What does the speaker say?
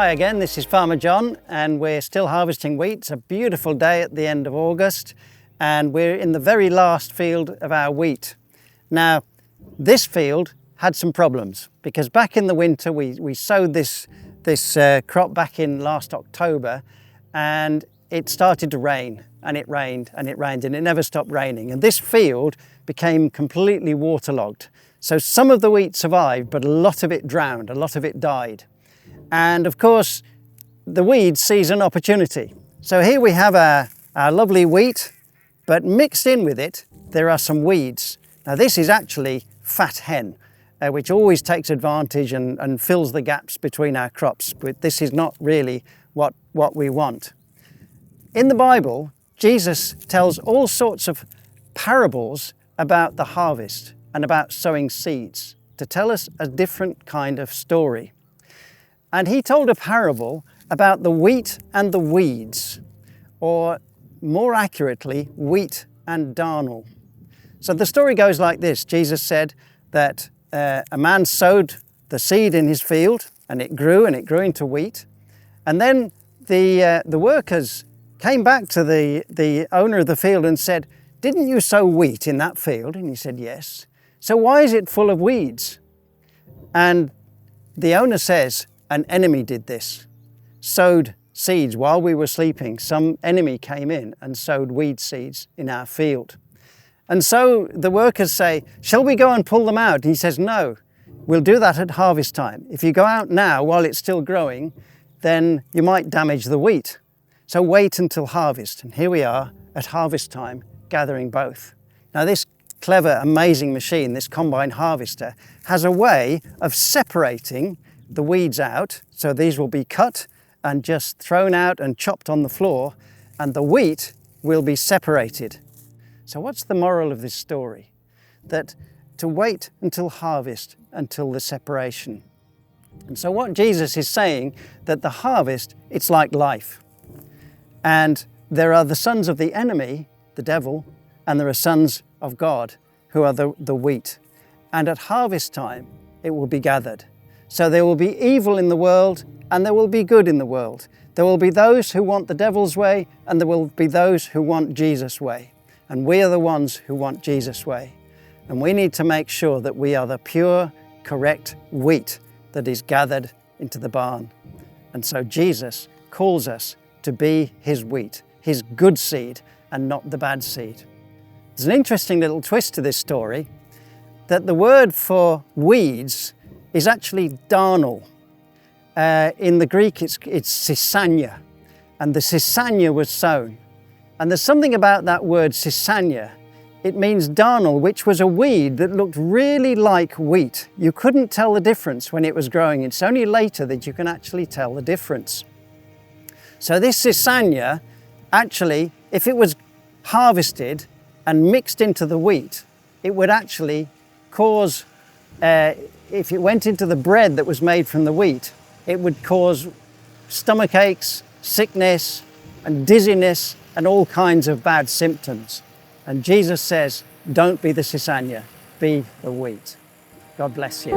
Hi again, this is Farmer John and we're still harvesting wheat. It's a beautiful day at the end of August and we're in the very last field of our wheat. Now, this field had some problems because back in the winter we sowed this crop back in last October and it started to rain and it rained and it rained and it never stopped raining, and this field became completely waterlogged. So some of the wheat survived, but a lot of it drowned, a lot of it died. And of course, the weed sees an opportunity. So here we have our lovely wheat, but mixed in with it, there are some weeds. Now this is actually fat hen, which always takes advantage and fills the gaps between our crops, but this is not really what we want. In the Bible, Jesus tells all sorts of parables about the harvest and about sowing seeds to tell us a different kind of story. And he told a parable about the wheat and the weeds, or more accurately, wheat and darnel. So the story goes like this. Jesus said that a man sowed the seed in his field and it grew into wheat. And then the workers came back to the owner of the field and said, "Didn't you sow wheat in that field?" And he said, "Yes." "So why is it full of weeds?" And the owner says, "An enemy did this, sowed seeds while we were sleeping. Some enemy came in and sowed weed seeds in our field." And so the workers say, "Shall we go and pull them out?" And he says, "No, we'll do that at harvest time. If you go out now while it's still growing, then you might damage the wheat. So wait until harvest." And here we are at harvest time, gathering both. Now this clever, amazing machine, this combine harvester, has a way of separating the weeds out. So these will be cut and just thrown out and chopped on the floor, and the wheat will be separated. So what's the moral of this story? That to wait until harvest, until the separation. And so what Jesus is saying, that the harvest, it's like life. And there are the sons of the enemy, the devil, and there are sons of God, who are the wheat. And at harvest time, it will be gathered. So there will be evil in the world and there will be good in the world. There will be those who want the devil's way and there will be those who want Jesus' way. And we are the ones who want Jesus' way. And we need to make sure that we are the pure, correct wheat that is gathered into the barn. And so Jesus calls us to be his wheat, his good seed and not the bad seed. There's an interesting little twist to this story, that the word for weeds is actually darnel. In the Greek, it's sisania, and the sisania was sown. And there's something about that word sisania. It means darnel, which was a weed that looked really like wheat. You couldn't tell the difference when it was growing. It's only later that you can actually tell the difference. So this sisania, actually, if it was harvested and mixed into the wheat, it would actually cause, if it went into the bread that was made from the wheat, it would cause stomach aches, sickness, and dizziness, and all kinds of bad symptoms. And Jesus says, don't be the sisania, be the wheat. God bless you.